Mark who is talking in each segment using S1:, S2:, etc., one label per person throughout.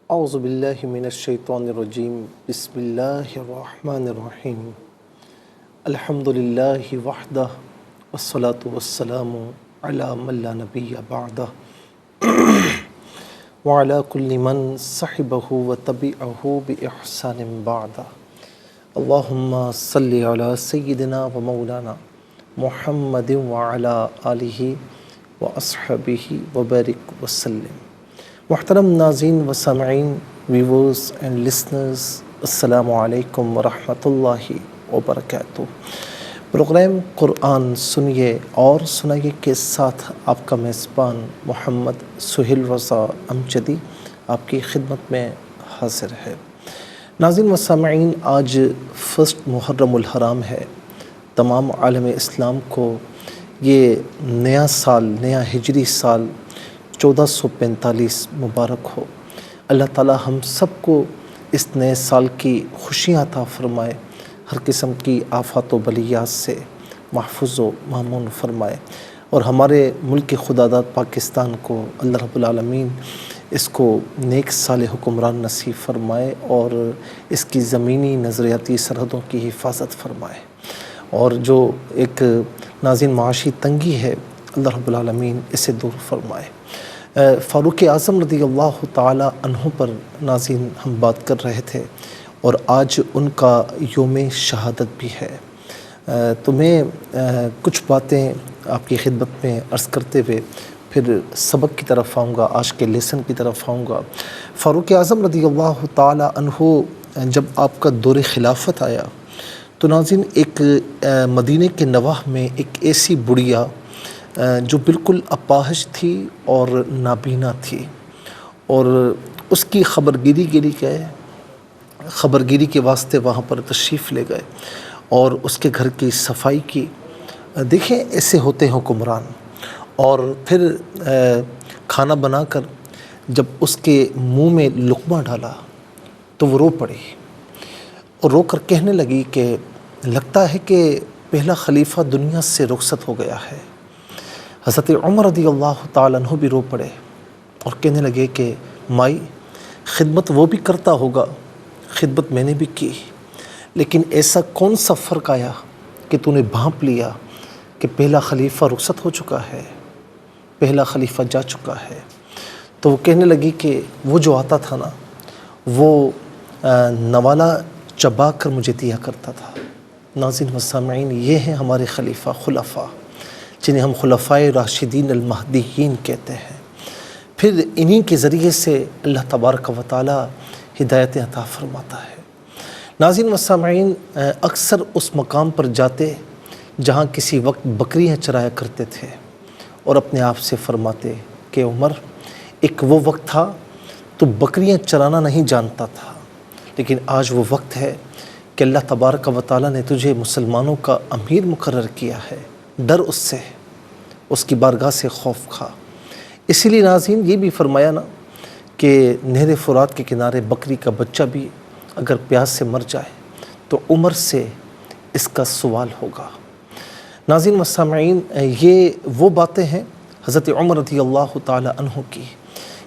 S1: اعوذ باللہ من الشیطان الرجیم بسم اللہ الرحمن الرحیم الحمد للہ وحدہ والصلاة والسلام علی من لا نبی بعدہ وعلی کل من صحبہ وتبعہ بإحسان بعدہ اللہم صلی علی سیدنا و مولانا محمد وعلی آلہ واصحابہ وبارک وسلم۔ محترم ناظرین و سامعین، ویورز اینڈ لسنرز، السلام علیکم ورحمۃ اللہ وبرکاتہ۔ پروگرام قرآن سنیے اور سنائیے کے ساتھ آپ کا میزبان محمد سہیل رضا امجدی آپ کی خدمت میں حاضر ہے۔ ناظرین و سامعین، آج 1 محرم الحرام ہے۔ تمام عالم اسلام کو یہ نیا سال، نیا ہجری سال 1445 مبارک ہو۔ اللہ تعالی ہم سب کو اس نئے سال کی خوشیاں عطا فرمائے، ہر قسم کی آفات و بلیات سے محفوظ و مامون فرمائے، اور ہمارے ملک خداداد پاکستان کو اللہ رب العالمین اس کو نیک سال حکمران نصیب فرمائے اور اس کی زمینی نظریاتی سرحدوں کی حفاظت فرمائے، اور جو ایک ناظرین معاشی تنگی ہے اللہ رب العالمین اسے دور فرمائے۔ فاروق اعظم رضی اللہ تعالی عنہ پر ناظرین ہم بات کر رہے تھے، اور آج ان کا یوم شہادت بھی ہے۔ تو میں کچھ باتیں آپ کی خدمت میں عرض کرتے ہوئے پھر سبق کی طرف آؤں گا، آج کے لیسن کی طرف آؤں گا۔ فاروق اعظم رضی اللہ تعالی عنہ جب آپ کا دور خلافت آیا تو ناظرین ایک مدینہ کے نواح میں ایک ایسی بڑھیا جو بالکل اپاہج تھی اور نابینا تھی، اور اس کی خبرگیری کے لیے گئے، خبرگیری کے واسطے وہاں پر تشریف لے گئے اور اس کے گھر کی صفائی کی۔ دیکھیں ایسے ہوتے ہیں حکمران، اور پھر کھانا بنا کر جب اس کے منہ میں لقمہ ڈالا تو وہ رو پڑی، اور رو کر کہنے لگی کہ لگتا ہے کہ پہلا خلیفہ دنیا سے رخصت ہو گیا ہے۔ حضرت عمر رضی اللہ تعالیٰ عنہ بھی رو پڑے اور کہنے لگے کہ مائی، خدمت وہ بھی کرتا ہوگا، خدمت میں نے بھی کی، لیکن ایسا کون سا فرق آیا کہ تو نے بھانپ لیا کہ پہلا خلیفہ رخصت ہو چکا ہے، پہلا خلیفہ جا چکا ہے۔ تو وہ کہنے لگی کہ وہ جو آتا تھا نا، وہ نوالا چبا کر مجھے دیا کرتا تھا۔ ناظرین و سامعین، یہ ہیں ہمارے خلیفہ، خلفاء، جنہیں ہم خلفائے راشدین المہدیین کہتے ہیں۔ پھر انہی کے ذریعے سے اللہ تبارک و تعالی ہدایت عطا فرماتا ہے۔ ناظرین و سامعین، اکثر اس مقام پر جاتے جہاں کسی وقت بکریاں چرایا کرتے تھے، اور اپنے آپ سے فرماتے کہ عمر، ایک وہ وقت تھا تو بکریاں چرانا نہیں جانتا تھا، لیکن آج وہ وقت ہے کہ اللہ تبارک و تعالی نے تجھے مسلمانوں کا امیر مقرر کیا ہے۔ ڈر اس سے، اس کی بارگاہ سے خوف کھا۔ اسی لیے ناظرین یہ بھی فرمایا نا کہ نہر فرات کے کنارے بکری کا بچہ بھی اگر پیاس سے مر جائے تو عمر سے اس کا سوال ہوگا۔ ناظرین و سامعین، یہ وہ باتیں ہیں حضرت عمر رضی اللہ تعالی عنہ کی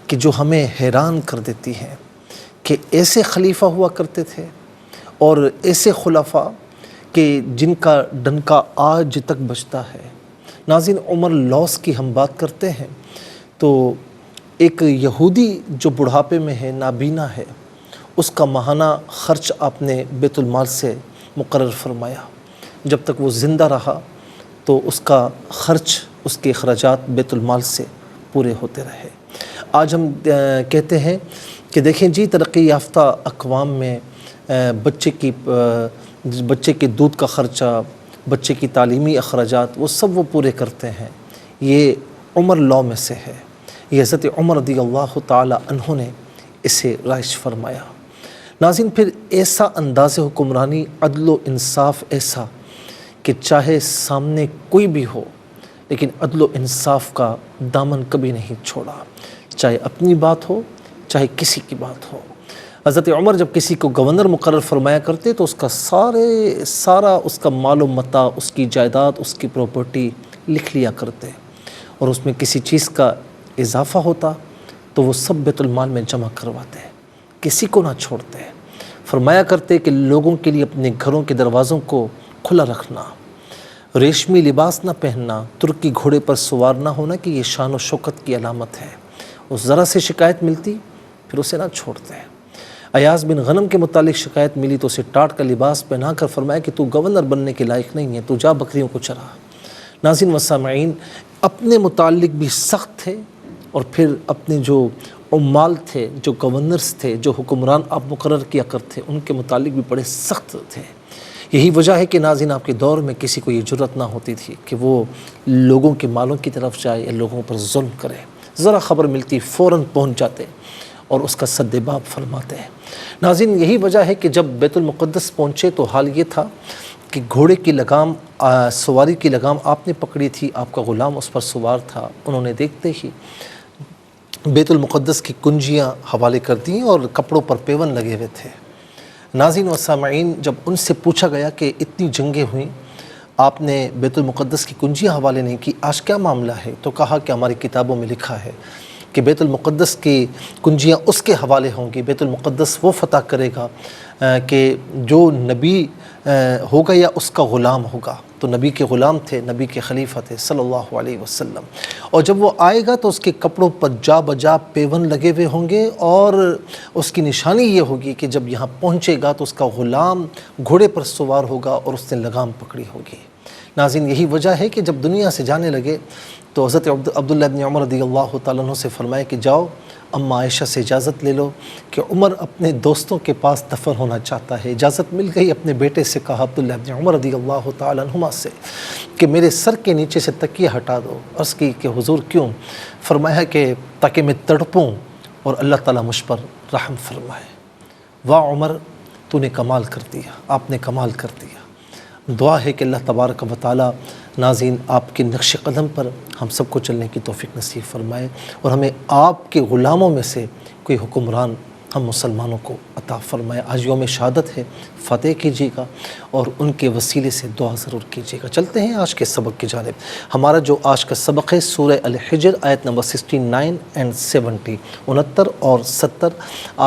S1: کہ جو ہمیں حیران کر دیتی ہیں کہ ایسے خلیفہ ہوا کرتے تھے، اور ایسے خلفاء کہ جن کا ڈنکا آج تک بجتا ہے۔ ناظرین، عمر لوس کی ہم بات کرتے ہیں تو ایک یہودی جو بڑھاپے میں ہے، نابینا ہے، اس کا ماہانہ خرچ آپ نے بیت المال سے مقرر فرمایا۔ جب تک وہ زندہ رہا تو اس کا خرچ، اس کے اخراجات بیت المال سے پورے ہوتے رہے۔ آج ہم کہتے ہیں کہ دیکھیں جی، ترقی یافتہ اقوام میں بچے کے دودھ کا خرچہ، بچے کی تعلیمی اخراجات، وہ سب وہ پورے کرتے ہیں۔ یہ عمر لاء میں سے ہے، یہ حضرت عمر رضی اللہ تعالی عنہ نے اسے رائج فرمایا۔ ناظرین، پھر ایسا انداز حکمرانی، عدل و انصاف ایسا کہ چاہے سامنے کوئی بھی ہو لیکن عدل و انصاف کا دامن کبھی نہیں چھوڑا، چاہے اپنی بات ہو چاہے کسی کی بات ہو۔ حضرت عمر جب کسی کو گورنر مقرر فرمایا کرتے تو اس کا سارا اس کا مال و متاع، اس کی جائیداد، اس کی پراپرٹی لکھ لیا کرتے، اور اس میں کسی چیز کا اضافہ ہوتا تو وہ سب بیت المال میں جمع کرواتے ہیں۔ کسی کو نہ چھوڑتے، فرمایا کرتے کہ لوگوں کے لیے اپنے گھروں کے دروازوں کو کھلا رکھنا، ریشمی لباس نہ پہننا، ترکی گھوڑے پر سوار نہ ہونا کہ یہ شان و شوکت کی علامت ہے۔ اس ذرا سے شکایت ملتی پھر اسے نہ چھوڑتے۔ ایاز بن غنم کے متعلق شکایت ملی تو اسے ٹاٹ کا لباس پہنا کر فرمایا کہ تو گورنر بننے کے لائق نہیں ہے، تو جا بکریوں کو چرا۔ ناظرین و سامعین، اپنے متعلق بھی سخت تھے اور پھر اپنے جو عمال تھے، جو گورنرز تھے، جو حکمران آپ مقرر کیا کرتے، ان کے متعلق بھی بڑے سخت تھے۔ یہی وجہ ہے کہ ناظرین آپ کے دور میں کسی کو یہ جرأت نہ ہوتی تھی کہ وہ لوگوں کے مالوں کی طرف جائے یا لوگوں پر ظلم کرے، ذرا خبر ملتی فوراً پہنچ جاتے اور اس کا سد باب فرماتے ہیں۔ ناظرین یہی وجہ ہے کہ جب بیت المقدس پہنچے تو حال یہ تھا کہ گھوڑے کی لگام، سواری کی لگام آپ نے پکڑی تھی، آپ کا غلام اس پر سوار تھا، انہوں نے دیکھتے ہی بیت المقدس کی کنجیاں حوالے کر دیں اور کپڑوں پر پیون لگے ہوئے تھے۔ ناظرین و سامعین، جب ان سے پوچھا گیا کہ اتنی جنگیں ہوئیں، آپ نے بیت المقدس کی کنجیاں حوالے نہیں کی، آج کیا معاملہ ہے؟ تو کہا کہ ہماری کتابوں میں لکھا ہے کہ بیت المقدس کی کنجیاں اس کے حوالے ہوں گی، بیت المقدس وہ فتح کرے گا کہ جو نبی ہوگا یا اس کا غلام ہوگا۔ تو نبی کے غلام تھے، نبی کے خلیفہ تھے صلی اللہ علیہ وسلم، اور جب وہ آئے گا تو اس کے کپڑوں پر جا بجا پیون لگے ہوئے ہوں گے، اور اس کی نشانی یہ ہوگی کہ جب یہاں پہنچے گا تو اس کا غلام گھوڑے پر سوار ہوگا اور اس نے لگام پکڑی ہوگی۔ ناظرین یہی وجہ ہے کہ جب دنیا سے جانے لگے تو حضرت عبداللہ بن عمر رضی اللہ تعالیٰ عنہ سے فرمایا کہ جاؤ اماں عائشہ سے اجازت لے لو کہ عمر اپنے دوستوں کے پاس دفن ہونا چاہتا ہے۔ اجازت مل گئی، اپنے بیٹے سے کہا عبداللہ بن عمر رضی اللہ تعالیٰ عنہما سے کہ میرے سر کے نیچے سے تکیہ ہٹا دو۔ عرض کی کہ حضور کیوں؟ فرمایا کہ تاکہ میں تڑپوں اور اللہ تعالیٰ مجھ پر رحم فرمائے۔ واہ عمر، تو نے کمال کر دیا، آپ نے کمال کر دیا۔ دعا ہے کہ اللہ تبارک و تعالیٰ ناظرین آپ کے نقش قدم پر ہم سب کو چلنے کی توفیق نصیب فرمائے، اور ہمیں آپ کے غلاموں میں سے کوئی حکمران ہم مسلمانوں کو عطا فرمائے۔ آج یوم شہادت ہے، فتح کیجیے گا اور ان کے وسیلے سے دعا ضرور کیجیے گا۔ چلتے ہیں آج کے سبق کی جانب۔ ہمارا جو آج کا سبق ہے سورہ الحجر آیت نمبر 69 اور 70، 69 اور 70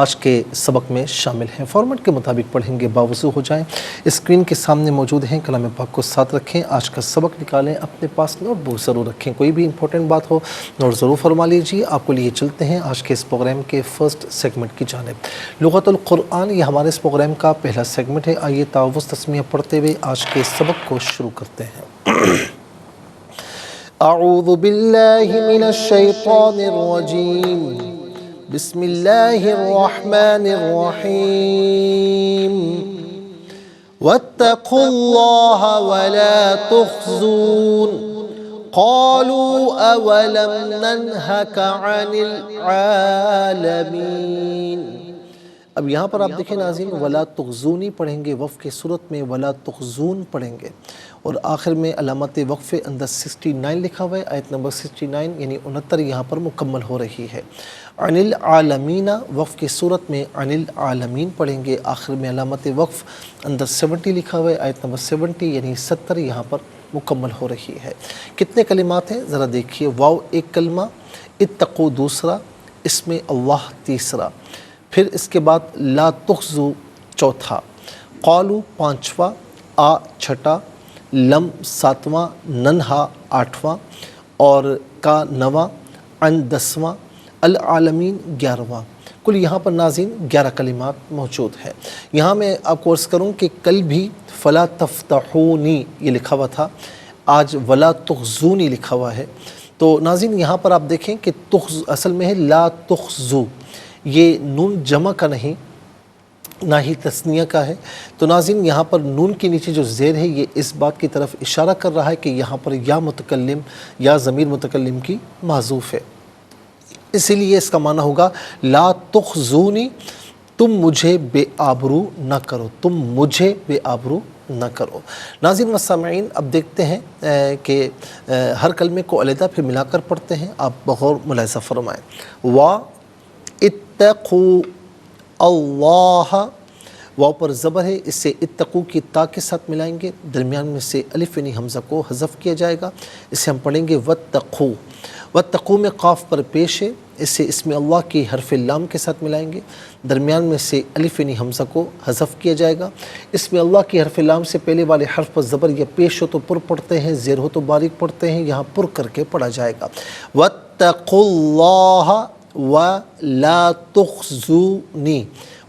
S1: آج کے سبق میں شامل ہیں۔ فارمیٹ کے مطابق پڑھیں گے، باوضو ہو جائیں۔ اسکرین کے سامنے موجود ہیں، کلام پاک کو ساتھ رکھیں، آج کا سبق نکالیں، اپنے پاس نوٹ بک ضرور رکھیں، کوئی بھی امپورٹنٹ بات ہو نوٹ ضرور فرما لیجیے۔ آپ کو لیے چلتے ہیں آج کے اس پروگرام کے فرسٹ سیگمنٹ کی جانب۔ لغت القرآن یہ ہمارے اس پروگرام کا پہلا سیگمنٹ ہے۔ آئیے تعوذ تسمیہ پڑھتے ہوئے آج کے سبق کو شروع کرتے ہیں۔ اعوذ باللہ من الشیطان الرجیم، بسم اللہ الرحمن الرحیم، واتقوا اللہ ولا تخزون قالوا اولم ننہک عن العالمین۔ اب یہاں پر آپ دیکھیں ناظرین، ولا تخزونی پڑھیں گے، وقف کی صورت میں ولا تخزون پڑھیں گے، اور آخر میں علامت وقف اندر 69 لکھا ہوا ہے، آیت نمبر 69 یعنی 69 یہاں پر مکمل ہو رہی ہے۔ عن العالمین وقف کی صورت میں عن العالمین پڑھیں گے، آخر میں علامت وقف اندر 70 لکھا ہوا ہے، آیت نمبر 70 یعنی 70 یہاں پر مکمل ہو رہی ہے۔ کتنے کلمات ہیں ذرا دیکھیے، واو ایک کلمہ، اتقو دوسرا، اسم اللہ تیسرا، پھر اس کے بعد لا تخزو چوتھا، قالو پانچواں، آ چھٹا، لم ساتواں، ننہا آٹھواں، اور کا نواں، عن 10واں، العالمین 11واں۔ کل یہاں پر ناظرین 11 کلمات موجود ہیں۔ یہاں میں آپ کو عرض کروں کہ کل بھی فلا تفتحونی یہ لکھا ہوا تھا، آج ولا تخزونی لکھا ہوا ہے۔ تو ناظرین یہاں پر آپ دیکھیں کہ اصل میں ہے لا تخزو، یہ نون جمع کا نہیں نہ ہی تثنیہ کا ہے۔ تو ناظرین یہاں پر نون کے نیچے جو زیر ہے یہ اس بات کی طرف اشارہ کر رہا ہے کہ یہاں پر یا متکلم یا ضمیر متکلم کی محذوف ہے، اسی لیے اس کا معنی ہوگا لا تخزونی، تم مجھے بے آبرو نہ کرو، تم مجھے بے آبرو نہ کرو۔ ناظرین و سامعین اب دیکھتے ہیں کہ ہر کلمے کو علیحدہ پھر ملا کر پڑھتے ہیں، آپ بغور ملاحظہ فرمائیں۔ وا اتقو اللہ، واو پر زبر ہے، اس سے اتقو کی تا کے ساتھ ملائیں گے، درمیان میں سے الف یعنی حمزہ کو حذف کیا جائے گا، اسے ہم پڑھیں گے واتقو۔ وَاتَّقُوا میں قاف پر پیش ہے، اسے اسم اللہ کی حرف لام کے ساتھ ملائیں گے، درمیان میں سے الف یعنی حمزہ کو حذف کیا جائے گا۔ اسم اللہ کی حرف لام سے پہلے والے حرف پر زبر یا پیش ہو تو پر پڑھتے ہیں، زیر ہو تو باریک پڑھتے ہیں، یہاں پر کر کے پڑھا جائے گا۔ وَاتَّقُوا اللَّهَ وَلَا تُخْزُونِي،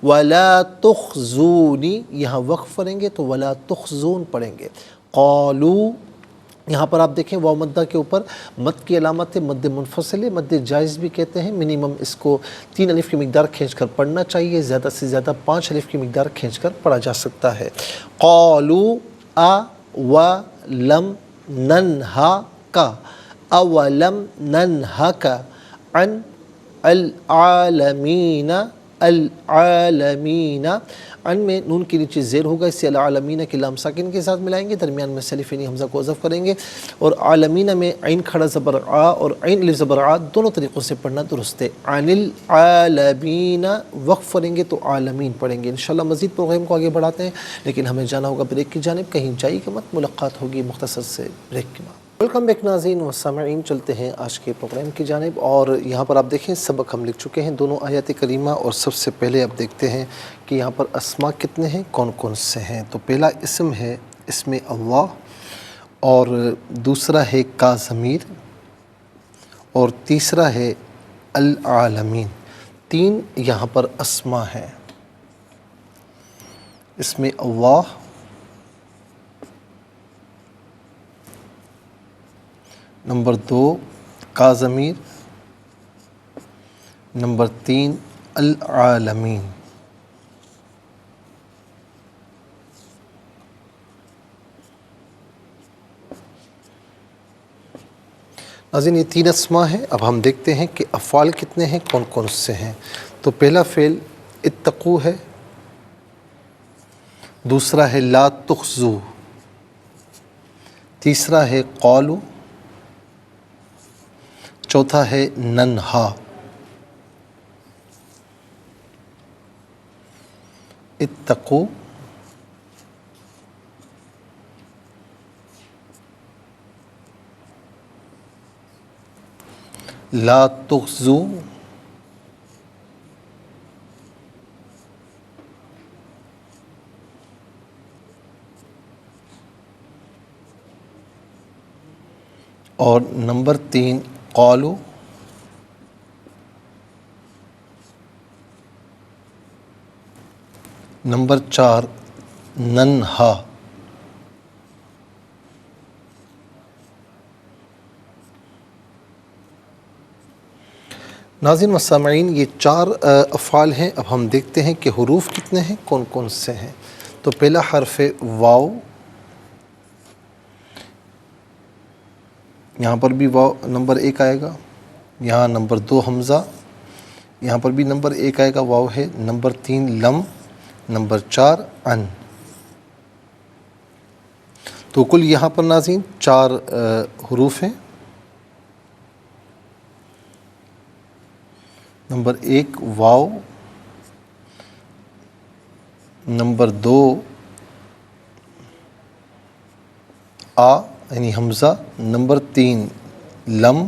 S1: وَلَا تُخْزُونِي یہاں وقف پڑھیں گے تو وَلَا تُخْزُون پڑھیں گے۔ قَالُوا یہاں پر آپ دیکھیں واو مدہ کے اوپر مد کی علامت ہے، مد منفصل ہے، مد جائز بھی کہتے ہیں۔ منیمم اس کو 3 الف کی مقدار کھینچ کر پڑھنا چاہیے، زیادہ سے زیادہ 5 الف کی مقدار کھینچ کر پڑھا جا سکتا ہے۔ قَالُوا أَوَلَمْ نَنْهَكَ أَوَلَمْ نَنْهَكَ عَنْ الْعَالَمِينَ العالمین، عن میں نون کے نیچے زیر ہوگا، اس سے العالمین کی لام ساکن کے ساتھ ملائیں گے، درمیان میں الف یعنی حمزہ کو حذف کریں گے، اور عالمین میں عین کھڑا زبر آ اور عین الف زبر آ دونوں طریقوں سے پڑھنا درست ہے۔ عن العالمین وقف پڑھیں گے تو عالمین پڑھیں گے۔ انشاءاللہ مزید پروگرام کو آگے بڑھاتے ہیں، لیکن ہمیں جانا ہوگا بریک کی جانب، کہیں جائیے کہ مت، ملاقات ہوگی مختصر سے بریک کے بعد۔ ویلکم بیک ناظرین و سامعین، چلتے ہیں آج کے پروگرام کی جانب، اور یہاں پر آپ دیکھیں سبق ہم لکھ چکے ہیں دونوں آیات کریمہ، اور سب سے پہلے اب دیکھتے ہیں کہ یہاں پر اسماء کتنے ہیں، کون کون سے ہیں۔ تو پہلا اسم ہے اسم اللہ، اور دوسرا ہے کا ضمیر، اور تیسرا ہے العالمین۔ 3 یہاں پر اسماء ہیں، اسم اللہ، نمبر 2 کا ضمیر، نمبر 3 العالمین۔ ناظرین یہ 3 اسماء ہیں، اب ہم دیکھتے ہیں کہ افعال کتنے ہیں، کون کون سے ہیں۔ تو پہلا فعل اتقوا ہے، دوسرا ہے لا تخزو، تیسرا ہے قالوا، چوتھا ہے ننہا۔ اتقوا، لا تخزو، اور نمبر 3 قالوا، نمبر 4 ننہا۔ ناظرین و سامعین یہ 4 افعال ہیں، اب ہم دیکھتے ہیں کہ حروف کتنے ہیں، کون کون سے ہیں۔ تو پہلا حرف واو، یہاں پر بھی واو نمبر 1 آئے گا، یہاں نمبر 2 حمزہ، یہاں پر بھی نمبر 1 آئے گا، واو ہے، نمبر 3 لم، نمبر 4 ان۔ تو کل یہاں پر ناظرین 4 حروف ہیں۔ نمبر 1 واو، نمبر 2 آ یعنی حمزہ، نمبر 3 لم،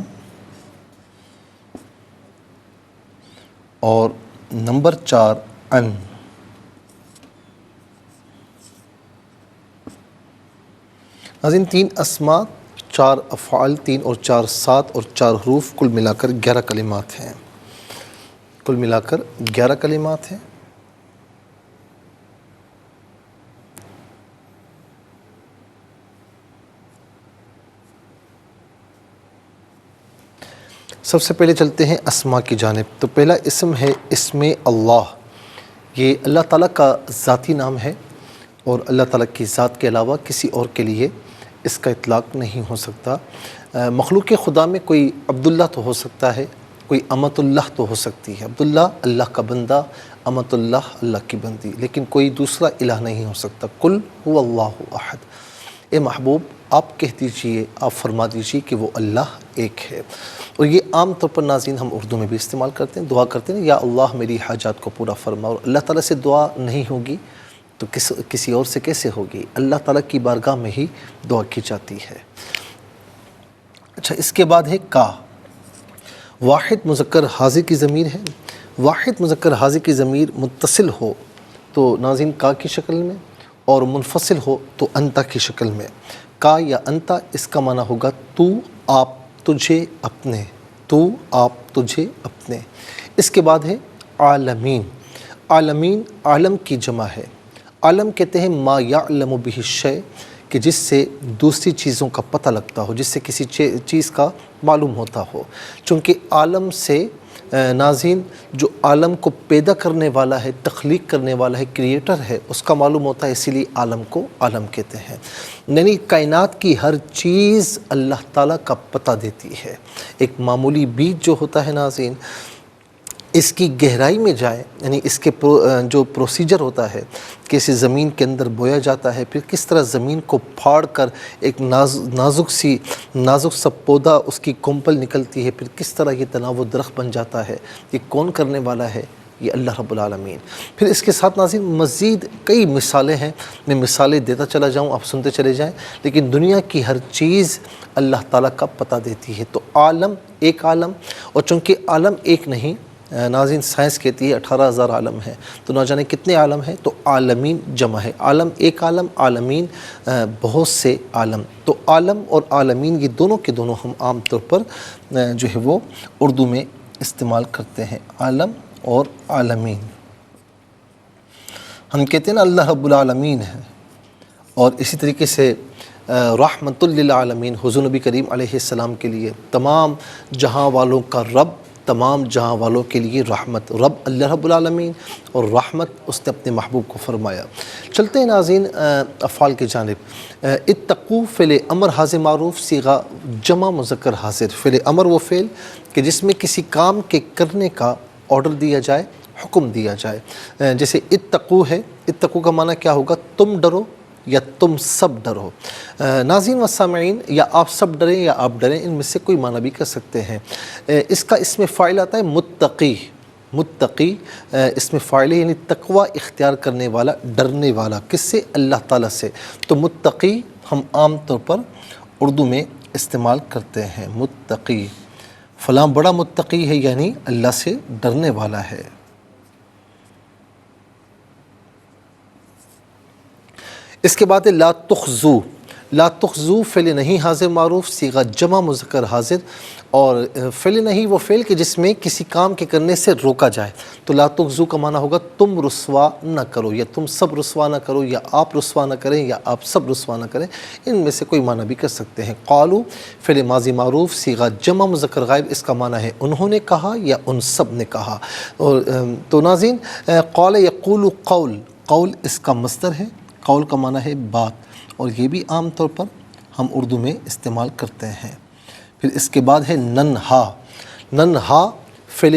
S1: اور نمبر 4 ان۔ ناظرین 3 اسماء، 4 افعال، 3 اور 4 7 اور 4 حروف، کل ملا کر 11 کلمات ہیں، کل ملا کر 11 کلمات ہیں۔ سب سے پہلے چلتے ہیں اسماء کی جانب۔ تو پہلا اسم ہے اسم اللہ، یہ اللہ تعالیٰ کا ذاتی نام ہے، اور اللہ تعالیٰ کی ذات کے علاوہ کسی اور کے لیے اس کا اطلاق نہیں ہو سکتا۔ مخلوق خدا میں کوئی عبداللہ تو ہو سکتا ہے، کوئی امت اللہ تو ہو سکتی ہے، عبداللہ اللہ کا بندہ، امت اللہ اللہ کی بندی، لیکن کوئی دوسرا الہ نہیں ہو سکتا۔ قل هو اللہ احد، اے محبوب آپ کہہ دیجئے، آپ فرما دیجئے کہ وہ اللہ ایک ہے۔ اور یہ عام طور پر ناظرین ہم اردو میں بھی استعمال کرتے ہیں، دعا کرتے ہیں یا اللہ میری حاجات کو پورا فرما، اور اللہ تعالیٰ سے دعا نہیں ہوگی تو کسی اور سے کیسے ہوگی؟ اللہ تعالیٰ کی بارگاہ میں ہی دعا کی جاتی ہے۔ اچھا، اس کے بعد ہے کا۔ واحد مذکر حاضر کی ضمیر ہے، واحد مذکر حاضر کی ضمیر متصل ہو تو ناظرین کا کی شکل میں، اور منفصل ہو تو انتا کی شکل میں۔ کا یا انتا اس کا معنی ہوگا تو، آپ، تجھے، اپنے، تو، آپ، تجھے، اپنے۔ اس کے بعد ہے عالمین۔ عالمین عالم کی جمع ہے۔ عالم کہتے ہیں ما یعلم بہ الشیء، کہ جس سے دوسری چیزوں کا پتہ لگتا ہو، جس سے کسی چیز کا معلوم ہوتا ہو۔ چونکہ عالم سے ناظرین جو عالم کو پیدا کرنے والا ہے، تخلیق کرنے والا ہے، کریٹر ہے، اس کا معلوم ہوتا ہے، اسی لیے عالم کو عالم کہتے ہیں۔ یعنی کائنات کی ہر چیز اللہ تعالیٰ کا پتہ دیتی ہے۔ ایک معمولی بیج جو ہوتا ہے ناظرین، اس کی گہرائی میں جائے، یعنی اس کے جو پروسیجر ہوتا ہے کہ اسے زمین کے اندر بویا جاتا ہے، پھر کس طرح زمین کو پھاڑ کر ایک نازک سا پودا اس کی کمپل نکلتی ہے، پھر کس طرح یہ تناو درخت بن جاتا ہے، یہ کون کرنے والا ہے؟ یہ اللہ رب العالمین۔ پھر اس کے ساتھ ناظرین مزید کئی مثالیں ہیں، میں مثالیں دیتا چلا جاؤں، آپ سنتے چلے جائیں، لیکن دنیا کی ہر چیز اللہ تعالیٰ کا پتہ دیتی ہے۔ تو عالم، ایک عالم، اور چونکہ عالم ایک نہیں، ناظرین سائنس کہتی ہے 18,000 عالم ہیں، تو نہ جانے کتنے عالم ہیں، تو عالمین جمع ہے۔ عالم ایک عالم، عالمین بہت سے عالم۔ تو عالم اور عالمین یہ دونوں کے دونوں ہم عام طور پر جو ہے وہ اردو میں استعمال کرتے ہیں، عالم اور عالمین۔ ہم کہتے ہیں نا اللہ رب العالمین ہے، اور اسی طریقے سے رحمت للعالمین، حضور نبی کریم علیہ السلام کے لیے تمام جہاں والوں کا رب، تمام جہاں والوں کے لیے رحمت، رب اللہ رب العالمین، اور رحمت اس نے اپنے محبوب کو فرمایا۔ چلتے ہیں ناظرین افعال کی جانب۔ اتقو فعل امر حاضر معروف، صیغہ جمع مذکر حاضر۔ فعل امر وہ فعل کہ جس میں کسی کام کے کرنے کا آرڈر دیا جائے، حکم دیا جائے۔ جیسے اتقو ہے، اتقو کا معنی کیا ہوگا؟ تم ڈرو یا تم سب ڈرو۔ ناظرین و سامعین، یا آپ سب ڈریں یا آپ ڈریں، ان میں سے کوئی معنی بھی کر سکتے ہیں۔ اس کا اسم فاعل آتا ہے متقی۔ متقی اسم فاعل یعنی تقوی اختیار کرنے والا، ڈرنے والا، کس سے؟ اللہ تعالیٰ سے۔ تو متقی ہم عام طور پر اردو میں استعمال کرتے ہیں، متقی، فلاں بڑا متقی ہے، یعنی اللہ سے ڈرنے والا ہے۔ اس کے بعد لا تخزو۔ لا تخزو فعل نہیں حاضر معروف، صیغہ جمع مذکر حاضر، اور فعل نہیں وہ فعل کہ جس میں کسی کام کے کرنے سے روکا جائے۔ تو لا تخزو کا معنی ہوگا تم رسوا نہ کرو، یا تم سب رسوا نہ کرو، یا آپ رسوا نہ کریں، یا آپ سب رسوا نہ کریں، ان میں سے کوئی معنی بھی کر سکتے ہیں۔ قالو فعل ماضی معروف، صیغہ جمع مذکر غائب، اس کا معنی ہے انہوں نے کہا یا ان سب نے کہا۔ اور تو ناظرین قال یقول قول، قول اس کا مصدر ہے، قول کا معنی ہے بات، اور یہ بھی عام طور پر ہم اردو میں استعمال کرتے ہیں۔ پھر اس کے بعد ہے ننہا۔ ننہا فعل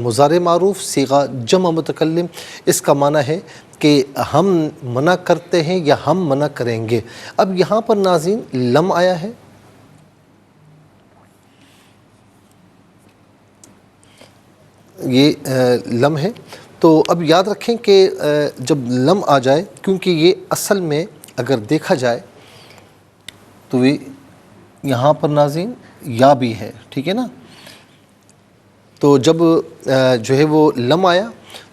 S1: مضارع معروف، صیغہ جمع متکلم، اس کا معنی ہے کہ ہم منع کرتے ہیں یا ہم منع کریں گے۔ اب یہاں پر ناظرین لم آیا ہے، یہ لم ہے، تو اب یاد رکھیں کہ جب لم آ جائے، کیونکہ یہ اصل میں اگر دیکھا جائے تو یہ یہاں پر ناظرین یا بھی ہے، ٹھیک ہے نا۔ تو جب جو ہے وہ لم آیا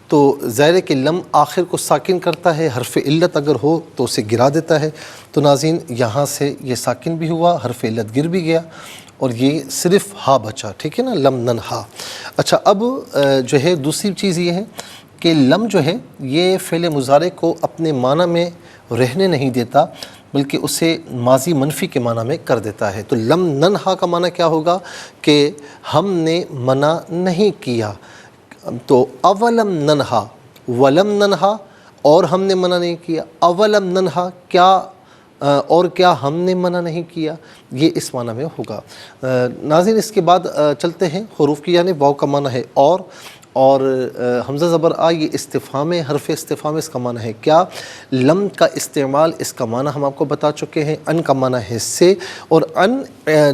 S1: تو ظاہر ہے کہ لم آخر کو ساکن کرتا ہے، حرف علت اگر ہو تو اسے گرا دیتا ہے۔ تو ناظرین یہاں سے یہ ساکن بھی ہوا، حرف علت گر بھی گیا، اور یہ صرف ہا بچا، ٹھیک ہے نا، لم ننہا۔ اچھا، اب جو ہے دوسری چیز یہ ہے کہ لم جو ہے یہ فعل مضارع کو اپنے معنی میں رہنے نہیں دیتا، بلکہ اسے ماضی منفی کے معنی میں کر دیتا ہے۔ تو لم ننہا کا معنی کیا ہوگا کہ ہم نے منع نہیں کیا۔ تو اولم ننہا، ولم ننہا، اور ہم نے منع نہیں کیا، اولم ننہا، کیا اور کیا ہم نے منع نہیں کیا، یہ اس معنی میں ہوگا۔ ناظرین اس کے بعد چلتے ہیں حروف کی جانب۔ واو کا معنی ہے اور حمزہ زبر آ، یہ استفہام، حرف استفہام، اس کا معنی ہے کیا۔ لم کا استعمال، اس کا معنی ہم آپ کو بتا چکے ہیں۔ ان کا معنی ہے سے، اور ان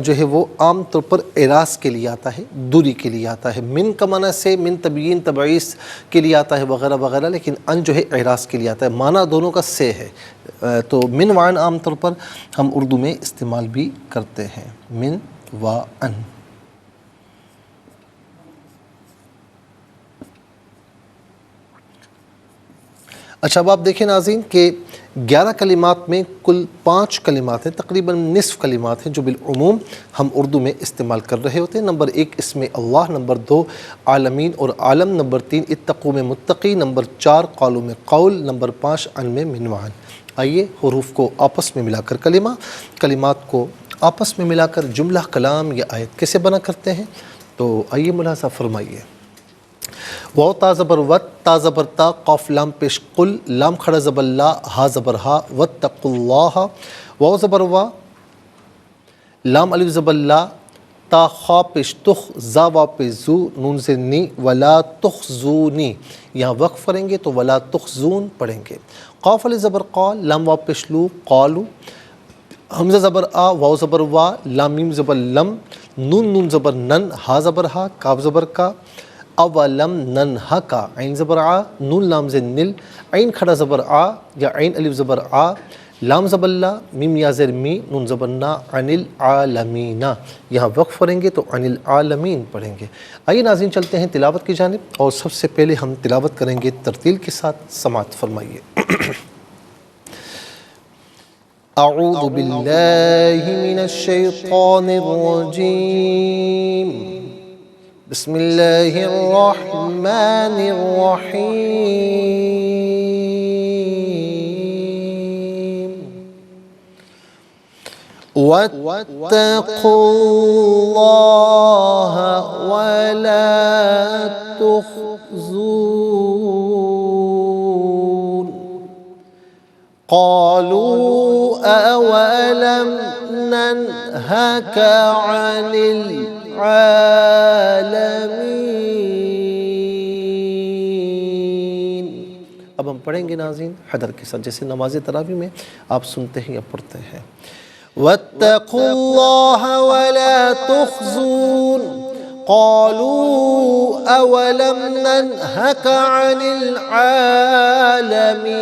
S1: جو ہے وہ عام طور پر اعراض کے لیے آتا ہے، دوری کے لیے آتا ہے۔ من کا معنی سے، من تبیین تبعیض کے لیے آتا ہے وغیرہ وغیرہ، لیکن ان جو ہے اعراض کے لیے آتا ہے، معنی دونوں کا سے ہے۔ تو من و ان عام طور پر ہم اردو میں استعمال بھی کرتے ہیں، من و ان۔ اچھا اب آپ دیکھیں ناظرین کہ 11 کلمات میں کل 5 کلمات ہیں، تقریباً نصف کلمات ہیں جو بالعموم ہم اردو میں استعمال کر رہے ہوتے ہیں۔ نمبر 1 اسم اللہ، نمبر 2 عالمین اور عالم، نمبر 3 اتقوا میں متقی، نمبر 4 قالوا میں قول، نمبر 5 ان میں منوعن۔ آئیے حروف کو آپس میں ملا کر کلمات کو آپس میں ملا کر جملہ، کلام یا آیت کیسے بنا کرتے ہیں، تو آئیے ملاحظہ فرمائیے۔ واو تا زبر وت، تا زبر تا، قاف لام پیش قل، لام کھڑا زبر لا، ہا زبر ہا، واتقوا اللہ، واو زبر وا، لام الف زبر لا، تا خا پیش تخ، زا وا پیش زو، نون سے نی، ولا تخزونی، یہاں وقف کریں گے تو ولا تخزون پڑھیں گے۔ قاف الف زبر قا، لام وا پیش لو، قالو، حمزہ زبر آ، واو زبر وا، لام میم زبر لم، نون زبر نن، ہا زبر ہا، کاف زبر کا، اولم ننہکا، عین زبر آ، نون لام زن نل، عین کھڑا زبر آ یا عین الف زبر آ، لام زبر لا، میم یا زر می، نون زبر نا، عن العالمین، یہاں وقف کریں گے تو عن العالمین پڑھیں گے۔ آئیے ناظرین چلتے ہیں تلاوت کی جانب، اور سب سے پہلے ہم تلاوت کریں گے ترتیل کے ساتھ، سماعت فرمائیے۔ اعوذ باللہ من الشیطان الرجیم، بسم اللہ الرحمن الرحیم، واتقوا اللہ ولا تخزون، قالوا اولم ننہک عن العالمین۔ اب ہم پڑھیں گے ناظرین حدر کے ساتھ، جیسے نماز تراویح میں آپ سنتے ہیں یا پڑھتے ہیں۔ واتقوا اللہ ولا تخزون، قالوا اولم ننہک عن العالمین۔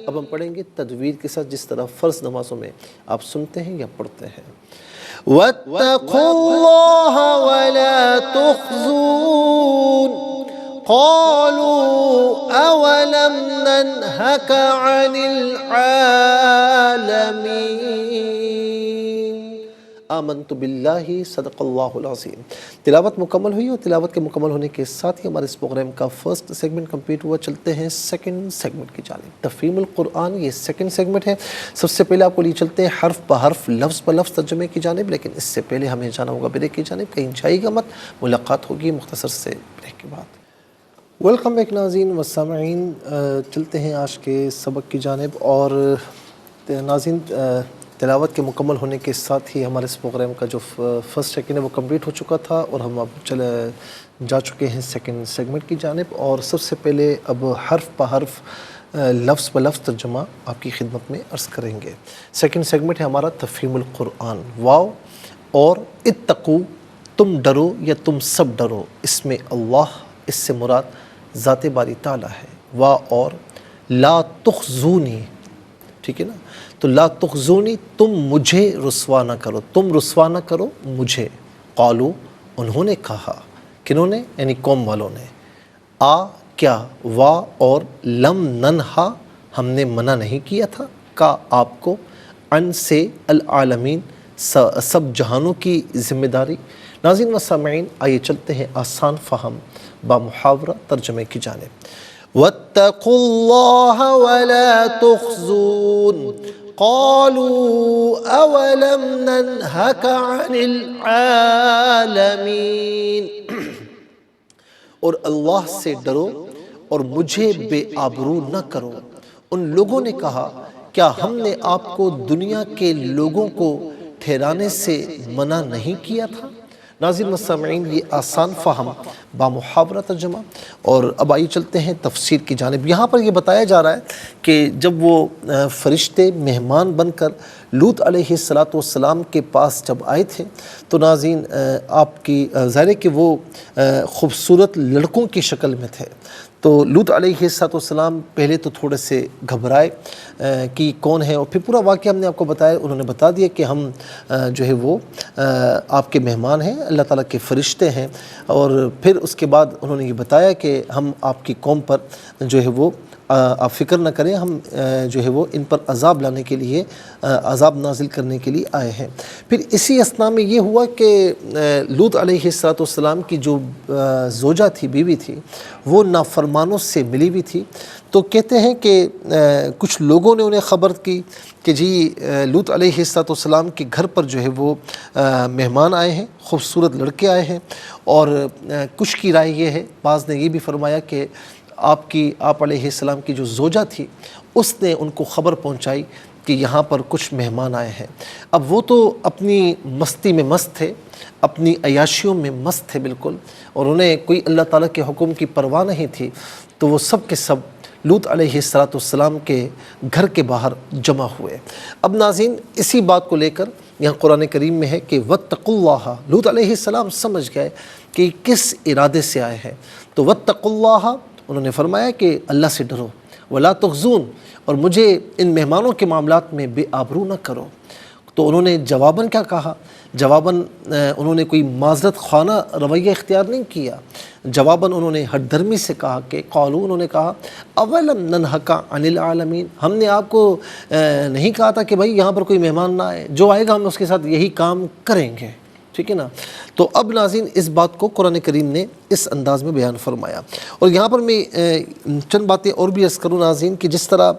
S1: اب ہم پڑھیں گے تجوید کے ساتھ، جس طرح فرض نمازوں میں آپ سنتے ہیں یا پڑھتے ہیں۔ واتقوا اللہ ولا تخزون، قالوا اولم ننہک عن العالمین۔ آمنت باللہ، صدق اللہ العظیم۔ تلاوت مکمل ہوئی، اور تلاوت کے مکمل ہونے کے ساتھ ہی ہمارے اس پروگرام کا فرسٹ سیگمنٹ کمپلیٹ ہوا۔ چلتے ہیں سیکنڈ سیگمنٹ کی جانب، تفہیم القرآن، یہ سیکنڈ سیگمنٹ ہے۔ سب سے پہلے آپ کو لیے چلتے ہیں حرف بحرف، لفظ بلفظ ترجمے کی جانب، لیکن اس سے پہلے ہمیں جانا ہوگا بریک کی جانب، کہیں جائے گا مت، ملاقات ہوگی مختصر سے بریک کے بعد۔ ویلکم بیک ناظرین و سامعین، چلتے ہیں آج کے سبق کی جانب، اور ناظرین تلاوت کے مکمل ہونے کے ساتھ ہی ہمارے اس پروگرام کا جو فرسٹ سیکنڈ ہے وہ کمپلیٹ ہو چکا تھا، اور ہم اب جا چکے ہیں سیکنڈ سیگمنٹ کی جانب، اور سب سے پہلے اب حرف بحرف لفظ بلفظ ترجمہ آپ کی خدمت میں عرض کریں گے۔ سیکنڈ سیگمنٹ ہے ہمارا تفہیم القرآن۔ واو اور اتقو، تم ڈرو یا تم سب ڈرو، اس میں اللہ، اس سے مراد ذات باری تعالیٰ ہے۔ وا اور لا تخزونی، ٹھیک ہے نا، تو لا تخزونی، تم مجھے رسوا نہ کرو، تم رسوا نہ کرو مجھے۔ قالو، انہوں نے کہا، کنہوں نے، یعنی قوم والوں نے، کیا، وا اور لم ننہا، ہم نے منع نہیں کیا تھا، کا آپ کو، ان سے، العالمین، سب جہانوں کی ذمہ داری۔ ناظرین و سامعین، آئیے چلتے ہیں آسان فہم با محاورہ ترجمے کی جانب۔ واتقوا اللہ ولا تخزون، قالوا اولم ننہک عن العالمین، اور اللہ سے ڈرو اور مجھے بے آبرو نہ کرو۔ ان لوگوں نے کہا، کیا ہم نے آپ کو دنیا کے لوگوں کو ٹھہرانے سے منع نہیں کیا تھا؟ ناظرین و سامعین، یہ آسان فہم با محاورہ ترجمہ، اور اب آئیے چلتے ہیں تفسیر کی جانب۔ یہاں پر یہ بتایا جا رہا ہے کہ جب وہ فرشتے مہمان بن کر لوط علیہ السلام کے پاس جب آئے تھے تو ناظرین آپ کی ظاہر ہے کہ وہ خوبصورت لڑکوں کی شکل میں تھے. تو لوط علیہ السلام پہلے تو تھوڑے سے گھبرائے کہ کون ہے، اور پھر پورا واقعہ ہم نے آپ کو بتایا. انہوں نے بتا دیا کہ ہم جو ہے وہ آپ کے مہمان ہیں، اللہ تعالیٰ کے فرشتے ہیں. اور پھر اس کے بعد انہوں نے یہ بتایا کہ ہم آپ کی قوم پر جو ہے وہ آپ فکر نہ کریں، ہم جو ہے وہ ان پر عذاب لانے کے لیے، عذاب نازل کرنے کے لیے آئے ہیں. پھر اسی اثناء میں یہ ہوا کہ لوط علیہ السلام کی جو زوجہ تھی، بیوی تھی، وہ نافرمانوں سے ملی ہوئی تھی. تو کہتے ہیں کہ کچھ لوگوں نے انہیں خبر کی کہ جی لوط علیہ السلام کے گھر پر جو ہے وہ مہمان آئے ہیں، خوبصورت لڑکے آئے ہیں. اور کچھ کی رائے یہ ہے، بعض نے یہ بھی فرمایا کہ آپ علیہ السلام کی جو زوجہ تھی اس نے ان کو خبر پہنچائی کہ یہاں پر کچھ مہمان آئے ہیں. اب وہ تو اپنی مستی میں مست تھے، اپنی عیاشیوں میں مست تھے بالکل، اور انہیں کوئی اللہ تعالیٰ کے حکم کی پرواہ نہیں تھی. تو وہ سب کے سب لوط علیہ السلام کے گھر کے باہر جمع ہوئے. اب ناظرین اسی بات کو لے کر یہاں قرآن کریم میں ہے کہ واتقوا اللہ، لوط علیہ السلام سمجھ گئے کہ کس ارادے سے آئے ہیں. تو واتقوا اللہ، انہوں نے فرمایا کہ اللہ سے ڈرو، ولا تخزون، اور مجھے ان مہمانوں کے معاملات میں بے آبرو نہ کرو. تو انہوں نے جواباً کیا کہا؟ جواباً انہوں نے کوئی معذرت خانہ رویہ اختیار نہیں کیا. جواباً انہوں نے ہٹ دھرمی سے کہا کہ قالوا، انہوں نے کہا اولم ننہک عن العالمین، ہم نے آپ کو نہیں کہا تھا کہ بھائی یہاں پر کوئی مہمان نہ آئے، جو آئے گا ہم اس کے ساتھ یہی کام کریں گے. ٹھیک ہے نا. تو اب ناظرین اس بات کو قرآن کریم نے اس انداز میں بیان فرمایا. اور یہاں پر میں چند باتیں اور بھی عرض کروں ناظرین کہ جس طرح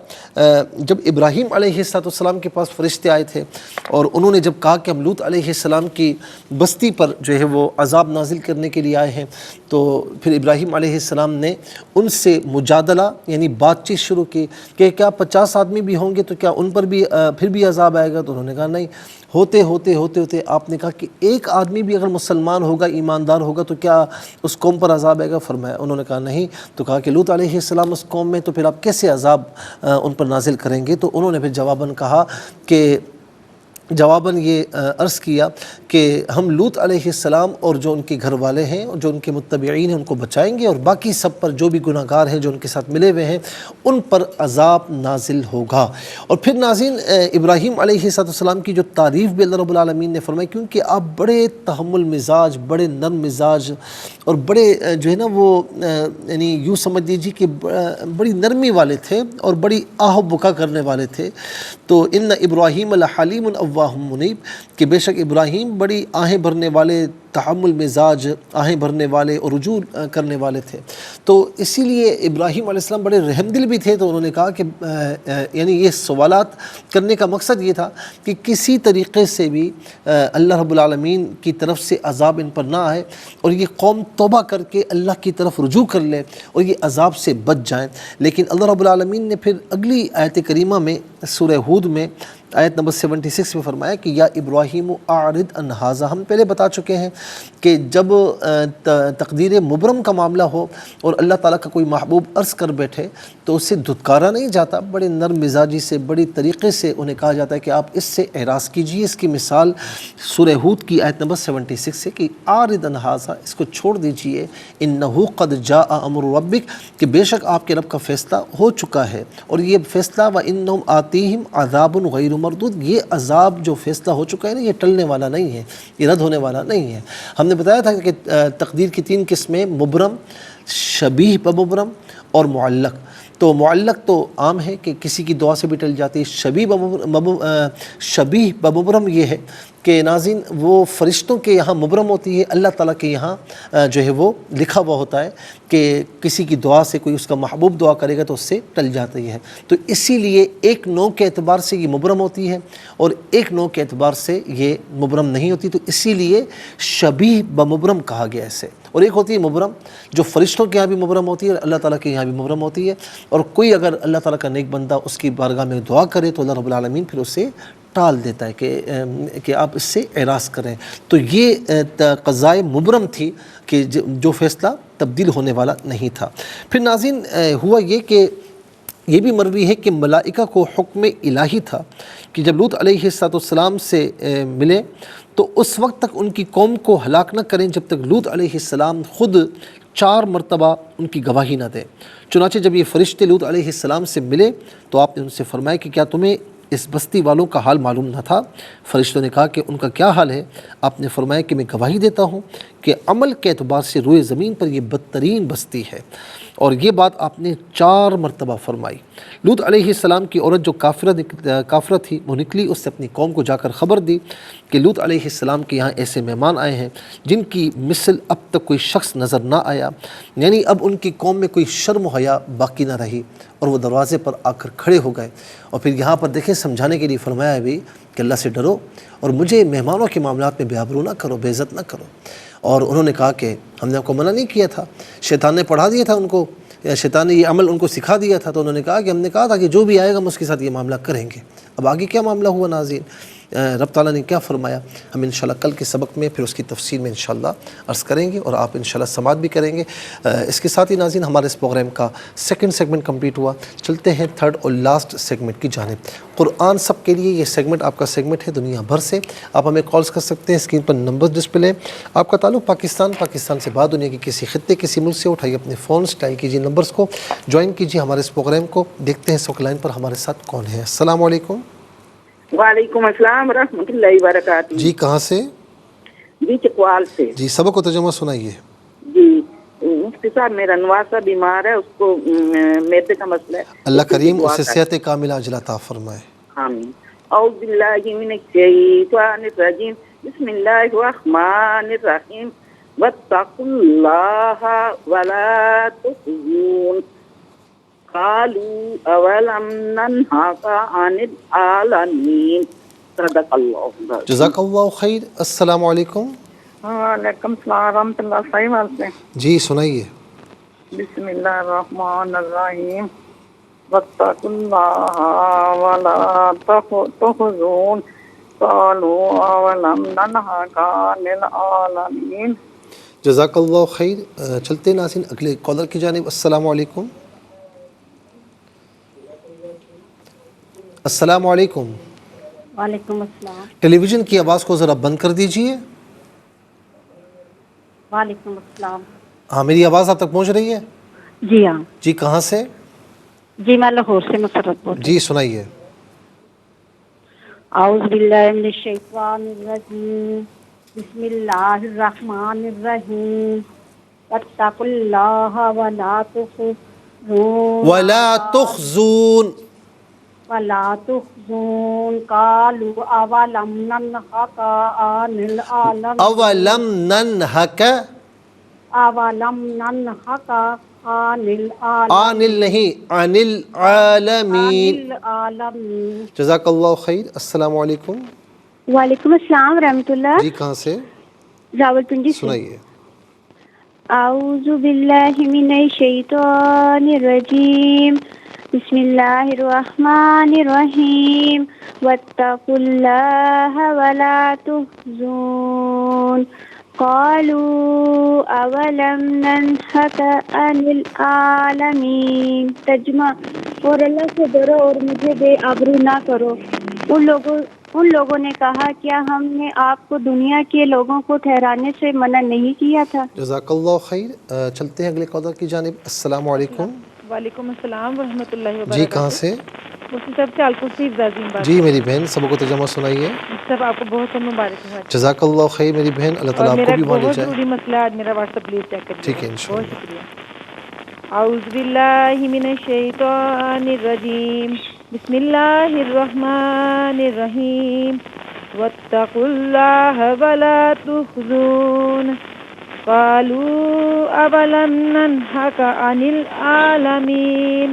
S1: جب ابراہیم علیہ السلام کے پاس فرشتے آئے تھے اور انہوں نے جب کہا کہ ہم لوط علیہ السلام کی بستی پر جو ہے وہ عذاب نازل کرنے کے لیے آئے ہیں، تو پھر ابراہیم علیہ السلام نے ان سے مجادلہ یعنی بات چیت شروع کی کہ کیا 50 آدمی بھی ہوں گے تو کیا ان پر بھی پھر بھی عذاب آئے گا؟ تو انہوں نے کہا نہیں. ہوتے آپ نے کہا کہ ایک آدمی بھی اگر مسلمان ہوگا، ایماندار ہوگا، تو کیا اس قوم پر عذاب آئے گا؟ فرمایا، انہوں نے کہا نہیں. تو کہا کہ لوط علیہ السلام اس قوم میں، تو پھر آپ کیسے عذاب ان پر نازل کریں گے؟ تو انہوں نے پھر جواباً کہا کہ جواباً یہ عرض کیا کہ ہم لوط علیہ السلام اور جو ان کے گھر والے ہیں اور جو ان کے متبعین ہیں ان کو بچائیں گے، اور باقی سب پر جو بھی گناہ گار ہیں جو ان کے ساتھ ملے ہوئے ہیں ان پر عذاب نازل ہوگا. اور پھر ناظرین ابراہیم علیہ السلام کی جو تعریف بھی اللہ رب العالمین نے فرمائی، کیونکہ آپ بڑے تحمل مزاج، بڑے نرم مزاج اور بڑے جو ہے نا وہ یعنی یوں سمجھ لیجیے کہ بڑی نرمی والے تھے اور بڑی آہ و بکا کرنے والے تھے. تو ان ابراہیم لحلیم اواہ منیب، کہ بے شک ابراہیم بڑی آہیں بھرنے والے، تحمل مزاج، آہیں بھرنے والے اور رجوع کرنے والے تھے. تو اسی لیے ابراہیم علیہ السلام بڑے رحم دل بھی تھے. تو انہوں نے کہا کہ یعنی یہ سوالات کرنے کا مقصد یہ تھا کہ کسی طریقے سے بھی اللہ رب العالمین کی طرف سے عذاب ان پر نہ آئے اور یہ قوم توبہ کر کے اللہ کی طرف رجوع کر لے اور یہ عذاب سے بچ جائیں. لیکن اللہ رب العالمین نے پھر اگلی آیت کریمہ میں سورہ ہود میں آیت نمبر 76 میں فرمایا کہ یا ابراہیم اعرض عن ھذا. ہم پہلے بتا چکے ہیں کہ جب تقدیر مبرم کا معاملہ ہو اور اللہ تعالیٰ کا کوئی محبوب عرض کر بیٹھے تو اسے دھتکارا نہیں جاتا، بڑے نرم مزاجی سے، بڑی طریقے سے انہیں کہا جاتا ہے کہ آپ اس سے اعراض کیجئے. اس کی مثال سورہ ہود کی آیت نمبر 76 سے کہ اعرض عن ھذا، اس کو چھوڑ دیجئے، انہ قد جاء امر ربک، کہ بے شک آپ کے رب کا فیصلہ ہو چکا ہے اور یہ فیصلہ وانہم آتیہم عذاب غیر مردود، یہ عذاب جو فیصلہ ہو چکا ہے نا، یہ ٹلنے والا نہیں ہے، یہ رد ہونے والا نہیں ہے. ہم نے بتایا تھا کہ تقدیر کی 3 قسمیں، مبرم، شبیہ بمبرم اور معلق. تو معلق تو عام ہے کہ کسی کی دعا سے بھی ٹل جاتی ہے. شبیہ بمبرم یہ ہے کہ ناظرین وہ فرشتوں کے یہاں مبرم ہوتی ہے، اللہ تعالیٰ کے یہاں جو ہے وہ لکھا ہوا ہوتا ہے کہ کسی کی دعا سے کوئی اس کا محبوب دعا کرے گا تو اس سے ٹل جاتی ہے. تو اسی لیے ایک نوع کے اعتبار سے یہ مبرم ہوتی ہے اور ایک نوع کے اعتبار سے یہ مبرم نہیں ہوتی. تو اسی لیے شبیہ بمبرم کہا گیا اسے. اور ایک ہوتی ہے مبرم جو فرشتوں کے یہاں بھی مبرم ہوتی ہے اور اللہ تعالیٰ کے یہاں بھی مبرم ہوتی ہے. اور کوئی اگر اللہ تعالیٰ کا نیک بندہ اس کی بارگاہ میں دعا کرے تو اللہ رب العالمین پھر اسے ٹال دیتا ہے کہ آپ اس سے اعراض کریں. تو یہ قضائے مبرم تھی کہ جو فیصلہ تبدیل ہونے والا نہیں تھا. پھر ناظرین ہوا یہ کہ یہ بھی مروی ہے کہ ملائکہ کو حکم الہی تھا کہ جب لوط علیہ السلام سے ملے تو اس وقت تک ان کی قوم کو ہلاک نہ کریں جب تک لوط علیہ السلام خود 4 مرتبہ ان کی گواہی نہ دیں۔ چنانچہ جب یہ فرشتے لوط علیہ السلام سے ملے تو آپ نے ان سے فرمایا کہ کیا تمہیں اس بستی والوں کا حال معلوم نہ تھا؟ فرشتوں نے کہا کہ ان کا کیا حال ہے؟ آپ نے فرمایا کہ میں گواہی دیتا ہوں کہ عمل کے اعتبار سے روئے زمین پر یہ بدترین بستی ہے، اور یہ بات آپ نے 4 مرتبہ فرمائی۔ لوط علیہ السلام کی عورت جو کافرہ تھی وہ نکلی، اس سے اپنی قوم کو جا کر خبر دی کہ لوط علیہ السلام کے یہاں ایسے مہمان آئے ہیں جن کی مثل اب تک کوئی شخص نظر نہ آیا، یعنی اب ان کی قوم میں کوئی شرم و حیا باقی نہ رہی، اور وہ دروازے پر آ کر کھڑے ہو گئے۔ اور پھر یہاں پر دیکھیں سمجھانے کے لیے فرمایا بھی کہ اللہ سے ڈرو اور مجھے مہمانوں کے معاملات میں بے آبرو نہ کرو، بے عزت نہ کرو۔ اور انہوں نے کہا کہ ہم نے آپ کو منع نہیں کیا تھا، شیطان نے پڑھا دیا تھا ان کو، یا شیطان نے یہ عمل ان کو سکھا دیا تھا، تو انہوں نے کہا کہ ہم نے کہا تھا کہ جو بھی آئے گا ہم اس کے ساتھ یہ معاملہ کریں گے۔ اب آگے کیا معاملہ ہوا ناظرین، رب تعالیٰ نے کیا فرمایا، ہم انشاءاللہ کل کے سبق میں پھر اس کی تفصیل میں انشاءاللہ عرض کریں گے، اور آپ انشاءاللہ سماعت بھی کریں گے۔ اس کے ساتھ ہی ناظرین ہمارے اس پروگرام کا 2nd سیگمنٹ کمپلیٹ ہوا، چلتے ہیں 3rd اور لاسٹ سیگمنٹ کی جانب۔ قرآن سب کے لیے یہ سیگمنٹ آپ کا سیگمنٹ ہے دنیا بھر سے، آپ ہمیں کالز کر سکتے ہیں، اسکرین پر نمبر ڈسپلے، آپ کا تعلق پاکستان سے بعد دنیا کی کسی خطے کسی ملک سے، اٹھائیے اپنے فون سے ڈائل کیجیے نمبرز کو، جوائن کیجیے ہمارے اس پروگرام کو۔ دیکھتے ہیں سوک لائن پر ہمارے ساتھ کون ہے۔ السلام علیکم۔
S2: وعلیکم السلام ورحمۃ اللہ وبرکاتہ۔
S1: جی کہاں سے؟
S2: جی چکوال سے۔
S1: جی سبق و ترجمہ سنائیے۔
S2: جی مفتی صاحب میرا نواسا بیمار ہے، اس کو معدے کا مسئلہ ہے،
S1: اللہ کریم اسے صحت کاملہ عاجل عطا فرمائے۔
S2: آمین۔ اعوذ باللہ من الشیطان الرجیم، بسم اللہ الرحمن الرحیم، واتقوا اللہ ولا تخزون قالوا اولم ننهك عن العالمین۔ صدق اللہ۔
S1: جزاک اللہ خیر۔ السلام علیکم۔
S2: وعلیکم السلام ورحمۃ اللہ، صحیح بات ہے۔
S1: جی سنائیے۔
S2: بسم اللہ الرحمن الرحیم، واتقوا اللہ ولا تخزون قالوا اولم ننهك عن العالمین۔
S1: جزاک اللہ خیر۔ چلتے ناظرین اگلے کالر کی جانب۔ السلام علیکم۔ السلام علیکم۔
S3: وعلیکم السلام۔
S1: ٹیلی ویژن کی آواز کو ذرا بند کر دیجئے۔
S3: وعلیکم السلام۔
S1: ہاں میری آواز آپ تک پہنچ رہی ہے؟
S3: جی ہاں۔
S1: جی کہاں سے؟
S3: جی میں لاہور سے مسرت بول رہی
S1: جی سنائیے۔
S3: اعوذ باللہ من الشیطان الرجیم، بسم اللہ الرحمن الرحیم، واتقوا اللہ ولا تخزون ولا تخزون قالوا اولم ننهك عن العالمین
S1: اولم ننهك عن العالمین۔ جزاک اللہ خیر۔ السلام علیکم۔
S4: وعلیکم السلام ورحمۃ اللہ۔
S1: جی کہاں سے؟
S4: راولپنڈی سے۔
S1: سنائیے۔
S4: اعوذ باللہ من الشیطان الرجیم، بسم اللہ الرحمن الرحیم، واتقوا اللہ ولا تخزون قالوا اولم ننهك عن العالمین۔ ترجمہ، اور اللہ سے ڈرو اور مجھے بے آبرو نہ کرو۔ ان لوگوں نے کہا کیا ہم نے آپ کو دنیا کے لوگوں کو ٹھہرانے سے منع نہیں کیا تھا؟
S1: جزاک اللہ خیر۔ چلتے ہیں اگلے کالر کی جانب۔ السلام علیکم۔
S5: وعلیکم السلام ورحمۃ اللہ وبرکاتہ۔
S1: جی کہاں سے؟
S5: مفتی صاحب سے الکوسی عظیم بات۔
S1: جی میری بہن سبق و ترجمہ سنائیے۔
S5: صاحب آپ کو بہت بہت مبارک ہو۔
S1: جزاک اللہ خیر میری بہن، اللہ تعالیٰ آپ کو بھی مان لے
S5: بہت
S1: جائے۔
S5: ضروری مسئلہ آج میرا واٹس ایپ پلیز چیک کریے۔
S1: ٹھیک ہے انشاءاللہ۔
S5: بہت شکریہ۔ اعوذ باللہ من الشیطان الرجیم، بسم اللہ الرحمن الرحیم، واتقوا اللہ ولا تخزون قالوا اولم ننهك عن العالمین،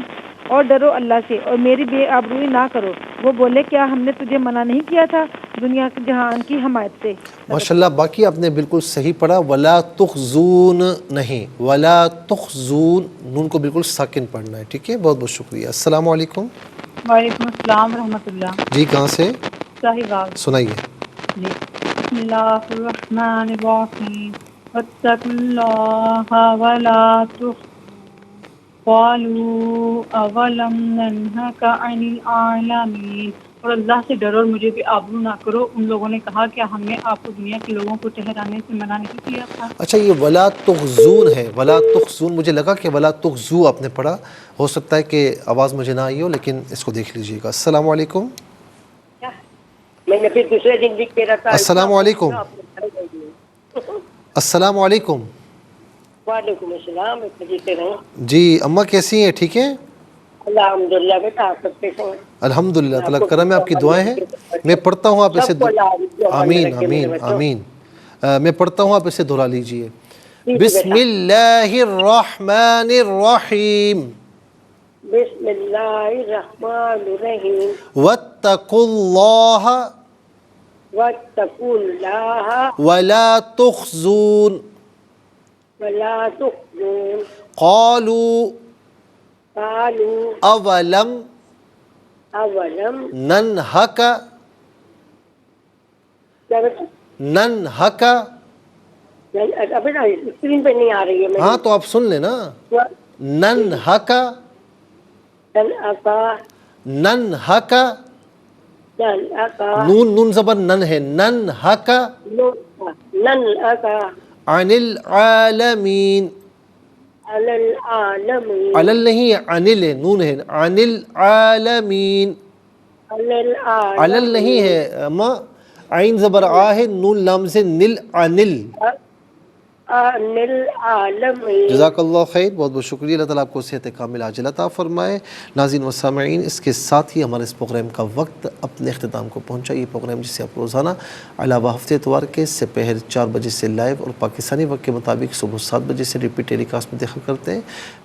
S5: اور ڈرو اللہ سے اور میری بے آبروئی نہ کرو۔ وہ بولے کیا ہم نے تجھے منع نہیں کیا تھا دنیا کے جہان کی حمایت سے۔
S1: ماشاءاللہ باقی آپ نے بالکل صحیح پڑھا، ولا تخزون نہیں، ولا تخزون، نون کو بالکل ساکن پڑھنا ہے، ٹھیک ہے؟ بہت بہت شکریہ۔ السلام علیکم۔
S6: وعلیکم السلام ورحمۃ اللہ۔
S1: جی کہاں سے؟
S6: صاحب
S1: سنائیے۔
S6: جی بسم اللہ الرحمن الرحیم، واتقوا اللہ ولا تخزون قالوا اولم ننهك عن العالمین، اور اللہ سے ڈرو اور مجھے بھی آبرو نہ کرو۔ ان لوگوں نے کہا کہ ہم نے آپ کو دنیا کے لوگوں کو ٹھہرانے سے منع نہیں کیا تھا۔
S1: اچھا یہ ولا تخزون ہے، ولا تخزون، مجھے لگا کہ ولا تخزو آپ نے پڑھا، ہو سکتا ہے کہ آواز مجھے نہ آئی ہو، لیکن اس کو دیکھ لیجئے گا۔ السلام علیکم۔
S7: میں نے پھر دوسرے دن لکھ کے رکھا۔
S1: السلام علیکم۔ السلام علیکم۔
S7: وعلیکم السلام۔
S1: جی اماں کیسی ہیں؟ ٹھیک ہیں
S7: الحمدللہ بیٹا، آپ سب کیسے ہیں؟
S1: الحمدللہ، تعالیٰ کا کرم ہے، آپ کی دعائیں ہیں۔ میں پڑھتا ہوں، آپ اسے آمین آمین آمین، میں پڑھتا ہوں، آپ اسے دہرا لیجئے۔ بسم اللہ الرحمن الرحیم،
S7: بسم اللہ الرحمن الرحیم،
S1: واتقوا اللہ
S7: واتقوا اللہ
S1: ولا تخزون،
S7: ولا تخزون،
S1: قالوا
S7: قالوا
S1: اولم
S7: اولم
S1: ننہک
S7: کیا بیٹا؟
S1: ننہک،
S7: ابھی نا اسکرین پہ نہیں آ رہی ہے۔
S1: ہاں تو آپ سن لیں نا، ننہک ننہک، نون زبر نن ہے، ننہک عن العالمین،
S7: العالمین،
S1: علل نہیں ہے، عنل ہے، نون ہے، عن العالمین، علل نہیں ہے اما، عین زبر آ ہے، نون لام سے نل، عنل۔
S7: العالمین۔
S1: جزاک اللہ خیر، بہت بہت شکریہ، اللہ تعالیٰ آپ کو صحت کامل عاجل عطا فرمائے۔ ناظرین و سامعین، اس کے ساتھ ہی ہمارے اس پروگرام کا وقت اپنے اختتام کو پہنچا۔ یہ پروگرام جسے آپ روزانہ علاوہ ہفتے اتوار کے سپہر 4 بجے سے لائیو اور پاکستانی وقت کے مطابق صبح 7 بجے سے ریپیٹ ٹیلی کاسٹ میں دیکھا کرتے ہیں۔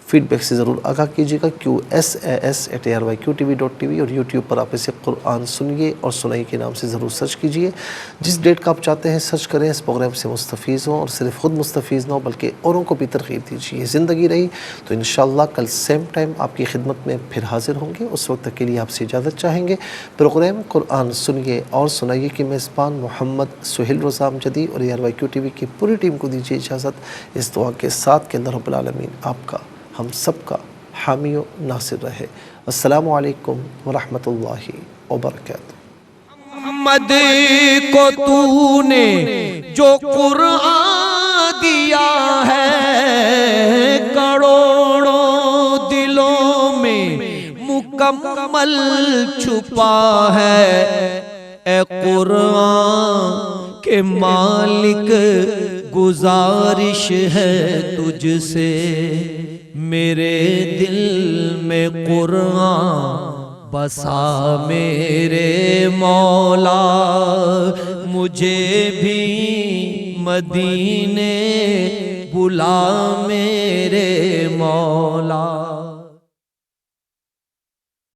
S1: فیڈ بیک سے ضرور آگاہ کیجیے گا، QSAS@ARYQTV.tv، اور یوٹیوب پر آپ اسے قرآن سنیے اور سنائی کے نام سے ضرور سرچ کیجیے۔ جس ڈیٹ کا آپ چاہتے ہیں سرچ کریں، اس پروگرام سے مستفیض ہوں، اور صرف خود مستفیض نہ ہو بلکہ اوروں کو بھی ترغیب دیجیے۔ زندگی رہی تو انشاءاللہ کل سیم ٹائم آپ کی خدمت میں پھر حاضر ہوں گے۔ اس وقت تک کے لیے آپ سے اجازت چاہیں گے۔ پروگرام قرآن سنیے اور سنائیے کی میزبان محمد سہیل رضا امجدی اور ARYQTV کی پوری ٹیم کو دیجیے اجازت، اس دعا کے ساتھ کہ اللہ رب العالمین آپ کا، ہم سب کا حامی و ناصر رہے۔ السلام علیکم ورحمۃ اللہ وبرکاتہ۔
S8: محمد کو تو نے جو قرآن دیا ہے، کروڑوں دلوں میں مکمل چھپا ہے۔ اے قرآن کے مالک گزارش ہے تجھ سے، میرے دل میں قرآن بسا میرے مولا، مجھے بھی مدینے بلا میرے مولا۔